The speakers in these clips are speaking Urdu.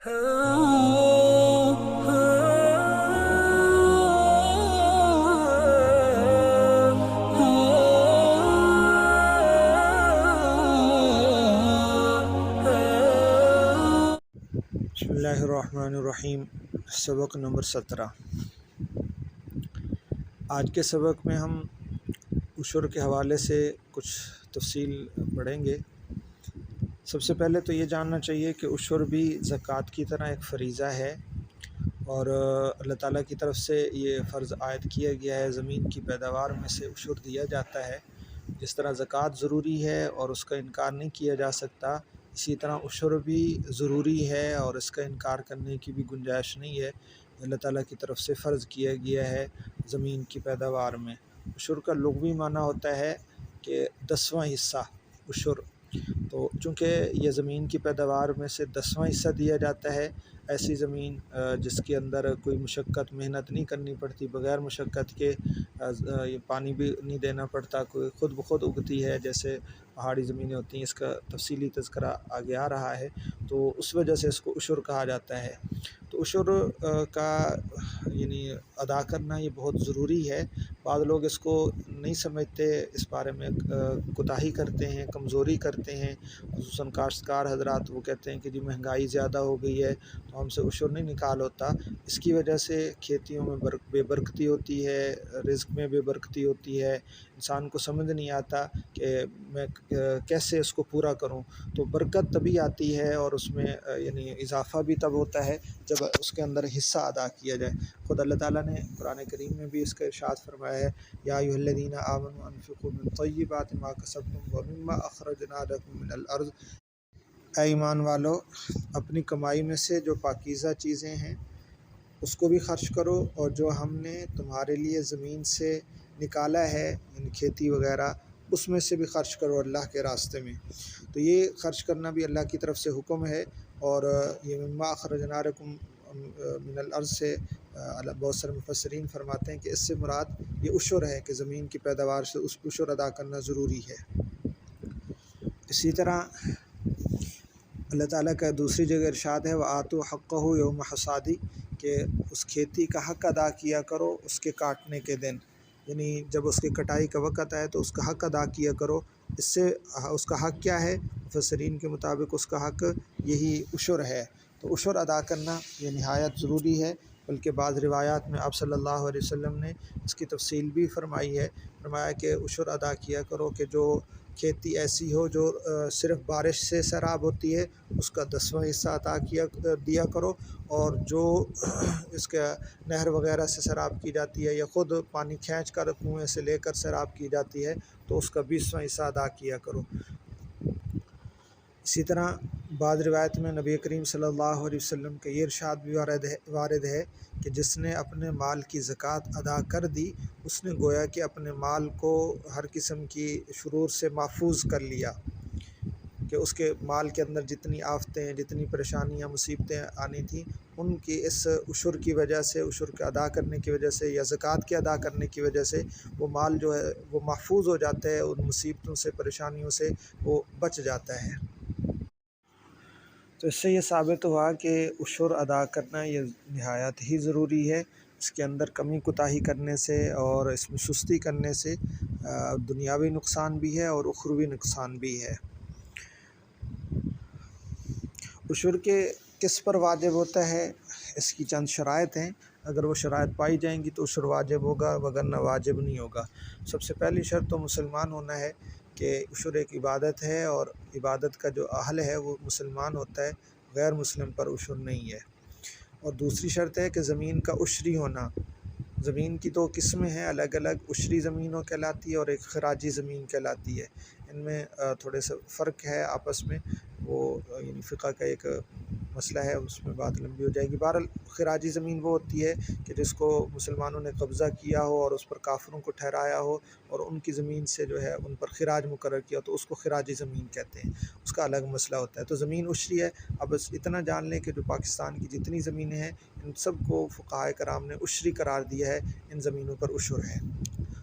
بسم اللہ الرحمن الرحیم۔ سبق نمبر 17۔ آج کے سبق میں ہم عشر کے حوالے سے کچھ تفصیل پڑھیں گے۔ سب سے پہلے تو یہ جاننا چاہیے کہ عشر بھی زکوٰۃ کی طرح ایک فریضہ ہے، اور اللہ تعالیٰ کی طرف سے یہ فرض عائد کیا گیا ہے، زمین کی پیداوار میں سے عشر دیا جاتا ہے۔ جس طرح زکوٰۃ ضروری ہے اور اس کا انکار نہیں کیا جا سکتا، اسی طرح عشر بھی ضروری ہے اور اس کا انکار کرنے کی بھی گنجائش نہیں ہے۔ اللہ تعالیٰ کی طرف سے فرض کیا گیا ہے زمین کی پیداوار میں۔ عشر کا لغوی معنی ہوتا ہے کہ 10واں حصہ عشر۔ تو چونکہ یہ زمین کی پیداوار میں سے 10واں حصہ دیا جاتا ہے، ایسی زمین جس کے اندر کوئی مشقت محنت نہیں کرنی پڑتی، بغیر مشقت کے پانی بھی نہیں دینا پڑتا، کوئی خود بخود اگتی ہے، جیسے پہاڑی زمینیں ہوتی ہیں، اس کا تفصیلی تذکرہ آگے آ رہا ہے، تو اس وجہ سے اس کو عشر کہا جاتا ہے۔ تو عشر کا ادا کرنا یہ بہت ضروری ہے۔ بعض لوگ اس کو نہیں سمجھتے، اس بارے میں کوتاہی کرتے ہیں، کمزوری کرتے ہیں، خصوصاً کاشتکار حضرات۔ وہ کہتے ہیں کہ جی مہنگائی زیادہ ہو گئی ہے تو ہم سے عشر نہیں نکال ہوتا۔ اس کی وجہ سے کھیتیوں میں بے برکتی ہوتی ہے، رزق میں بے برکتی ہوتی ہے، انسان کو سمجھ نہیں آتا کہ میں کیسے اس کو پورا کروں۔ تو برکت تبھی آتی ہے اور اس میں اضافہ بھی تب ہوتا ہے جب اس کے اندر حصہ ادا کیا جائے۔ خود اللہ تعالیٰ نے قرآن کریم میں بھی اس کا ارشاد فرمایا ہے، یا ایھا الذین آمنوا انفقوا من طیبات ما کسبتم ومما اخرجنا لکم من الارض۔ اے ایمان والو، اپنی کمائی میں سے جو پاکیزہ چیزیں ہیں اس کو بھی خرچ کرو، اور جو ہم نے تمہارے لیے زمین سے نکالا ہے، کھیتی وغیرہ، اس میں سے بھی خرچ کرو اللہ کے راستے میں۔ تو یہ خرچ کرنا بھی اللہ کی طرف سے حکم ہے، اور یہ مما اخرجنا لکم من الارض سے بہت سارے مفسرین فرماتے ہیں کہ اس سے مراد یہ عشر ہے، کہ زمین کی پیداوار سے اس عشر ادا کرنا ضروری ہے۔ اسی طرح اللہ تعالیٰ کا دوسری جگہ ارشاد ہے، وَآتُوا حَقَّهُ يَوْمَ حَصَادِهِ، کہ اس کھیتی کا حق ادا کیا کرو اس کے کاٹنے کے دن، یعنی جب اس کی کٹائی کا وقت آئے تو اس کا حق ادا کیا کرو۔ اس سے اس کا حق کیا ہے؟ مفسرین کے مطابق اس کا حق یہی عشر ہے۔ تو عشر ادا کرنا یہ نہایت ضروری ہے، بلکہ بعض روایات میں آپ صلی اللہ علیہ وسلم نے اس کی تفصیل بھی فرمائی ہے۔ فرمایا کہ عشر ادا کیا کرو کہ جو کھیتی ایسی ہو جو صرف بارش سے سیراب ہوتی ہے، اس کا 10واں حصہ عطا دیا کرو، اور جو اس کا نہر وغیرہ سے سیراب کی جاتی ہے یا خود پانی کھینچ کر کنویں سے لے کر سیراب کی جاتی ہے تو اس کا 20واں حصہ ادا کیا کرو۔ اسی طرح بعض روایت میں نبی کریم صلی اللہ علیہ وسلم کا یہ ارشاد بھی وارد ہے کہ جس نے اپنے مال کی زکوٰۃ ادا کر دی، اس نے گویا کہ اپنے مال کو ہر قسم کی شرور سے محفوظ کر لیا، کہ اس کے مال کے اندر جتنی آفتیں، جتنی پریشانیاں، مصیبتیں آنی تھیں، ان کی اس عشر کی وجہ سے، عشر کے ادا کرنے کی وجہ سے یا زکوٰۃ کے ادا کرنے کی وجہ سے وہ مال جو ہے وہ محفوظ ہو جاتا ہے، ان مصیبتوں سے، پریشانیوں سے وہ بچ جاتا ہے۔ تو اس سے یہ ثابت ہوا کہ عشر ادا کرنا یہ نہایت ہی ضروری ہے۔ اس کے اندر کمی کوتاہی کرنے سے اور اس میں سستی کرنے سے دنیاوی نقصان بھی ہے اور اخروی نقصان بھی ہے۔ عشر کے کس پر واجب ہوتا ہے، اس کی چند شرائط ہیں۔ اگر وہ شرائط پائی جائیں گی تو عشر واجب ہوگا، وگرنہ واجب نہیں ہوگا۔ سب سے پہلی شرط تو مسلمان ہونا ہے، کہ عشر ایک عبادت ہے اور عبادت کا جو اہل ہے وہ مسلمان ہوتا ہے، غیر مسلم پر عشر نہیں ہے۔ اور دوسری شرط ہے کہ زمین کا عشری ہونا۔ زمین کی 2 قسمیں ہیں الگ الگ، عشری زمینوں کہلاتی ہے اور ایک خراجی زمین کہلاتی ہے۔ ان میں تھوڑے سے فرق ہے آپس میں، وہ فقہ کا ایک مسئلہ ہے، اس میں بات لمبی ہو جائے گی۔ بہرحال خراجی زمین وہ ہوتی ہے کہ جس کو مسلمانوں نے قبضہ کیا ہو اور اس پر کافروں کو ٹھہرایا ہو اور ان کی زمین سے جو ہے ان پر خراج مقرر کیا، تو اس کو خراجی زمین کہتے ہیں، اس کا الگ مسئلہ ہوتا ہے۔ تو زمین عشری ہے۔ اب بس اتنا جان لیں کہ جو پاکستان کی جتنی زمینیں ہیں ان سب کو فقہائے کرام نے عشری قرار دیا ہے، ان زمینوں پر عشر ہے۔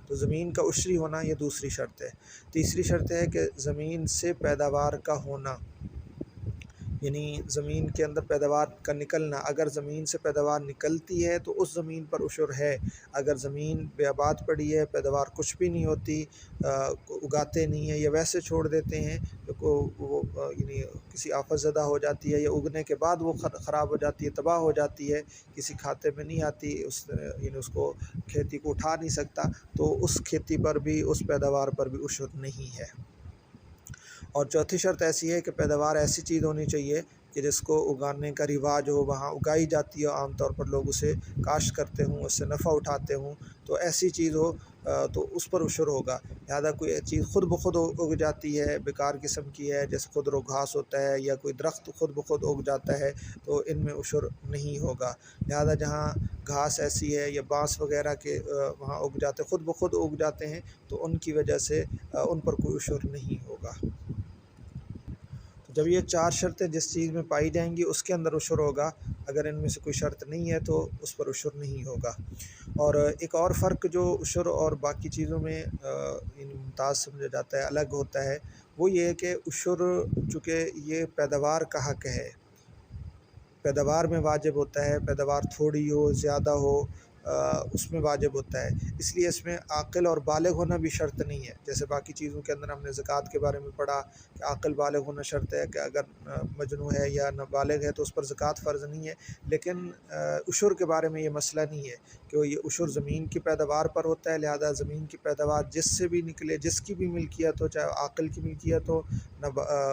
تو زمین کا عشری ہونا یہ دوسری شرط ہے۔ تیسری شرط ہے کہ زمین سے پیداوار کا ہونا، یعنی زمین کے اندر پیداوار کا نکلنا، اگر زمین سے پیداوار نکلتی ہے تو اس زمین پر عشر ہے، اگر زمین بے آباد پڑی ہے، پیداوار کچھ بھی نہیں ہوتی، اگاتے نہیں ہیں یا ویسے چھوڑ دیتے ہیں، وہ یعنی کسی آفت زدہ ہو جاتی ہے یا اگنے کے بعد وہ خراب ہو جاتی ہے، تباہ ہو جاتی ہے، کسی کھاتے میں نہیں آتی، یعنی اس کو کھیتی کو اٹھا نہیں سکتا، تو اس کھیتی پر بھی، اس پیداوار پر بھی عشر نہیں ہے۔ اور چوتھی شرط ایسی ہے کہ پیداوار ایسی چیز ہونی چاہیے کہ جس کو اگانے کا رواج ہو، وہاں اگائی جاتی ہے، عام طور پر لوگ اسے کاشت کرتے ہوں، اس سے نفع اٹھاتے ہوں، تو ایسی چیز ہو تو اس پر عشر ہوگا۔ لہذا کوئی چیز خود بخود اگ جاتی ہے، بیکار قسم کی ہے، جیسے خود رو گھاس ہوتا ہے، یا کوئی درخت خود بخود اگ جاتا ہے، تو ان میں عشر نہیں ہوگا۔ لہذا جہاں گھاس ایسی ہے یا بانس وغیرہ کے وہاں اگ جاتے، خود بخود اگ جاتے ہیں، تو ان کی وجہ سے ان پر کوئی عشر نہیں ہوگا۔ جب یہ 4 شرطیں جس چیز میں پائی جائیں گی اس کے اندر عشر ہوگا، اگر ان میں سے کوئی شرط نہیں ہے تو اس پر عشر نہیں ہوگا۔ اور ایک اور فرق جو عشر اور باقی چیزوں میں ممتاز سمجھا جاتا ہے، الگ ہوتا ہے، وہ یہ ہے کہ عشر چونکہ یہ پیداوار کا حق ہے، پیداوار میں واجب ہوتا ہے، پیداوار تھوڑی ہو زیادہ ہو اس میں واجب ہوتا ہے، اس لیے اس میں عاقل اور بالغ ہونا بھی شرط نہیں ہے۔ جیسے باقی چیزوں کے اندر ہم نے زکوٰۃ کے بارے میں پڑھا کہ عاقل بالغ ہونا شرط ہے، کہ اگر مجنون ہے یا نابالغ ہے تو اس پر زکوٰۃ فرض نہیں ہے، لیکن عشر کے بارے میں یہ مسئلہ نہیں ہے کہ یہ عشر زمین کی پیداوار پر ہوتا ہے، لہذا زمین کی پیداوار جس سے بھی نکلے، جس کی بھی ملکیت ہو، چاہے عاقل کی ملکیت ہو،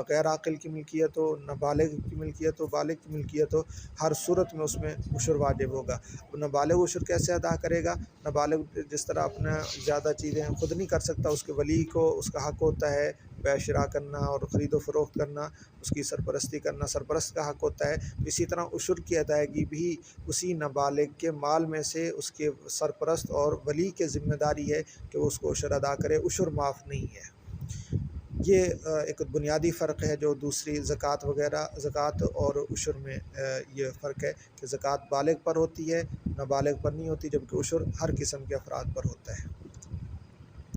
غیر عاقل کی ملکیت ہو، نابالغ کی ملکیت ہو، بالغ کی ملکیت ہو، ہر صورت میں اس میں عشر واجب ہوگا۔ نابالغ عشر کیسے ادا کرے گا؟ نابالغ جس طرح اپنا زیادہ چیزیں خود نہیں کر سکتا، اس کے ولی کو اس کا حق ہوتا ہے بیع شراء کرنا اور خرید و فروخت کرنا، اس کی سرپرستی کرنا، سرپرست کا حق ہوتا ہے۔ اسی طرح عشر کی ادائیگی بھی اسی نابالغ کے مال میں سے اس کے سرپرست اور ولی کی ذمہ داری ہے کہ وہ اس کو عشر ادا کرے، عشر معاف نہیں ہے۔ یہ ایک بنیادی فرق ہے جو دوسری زکوٰۃ وغیرہ، زکوٰۃ اور عشر میں یہ فرق ہے کہ زکوٰۃ بالغ پر ہوتی ہے، نابالغ پر نہیں ہوتی، جبکہ عشر ہر قسم کے افراد پر ہوتا ہے۔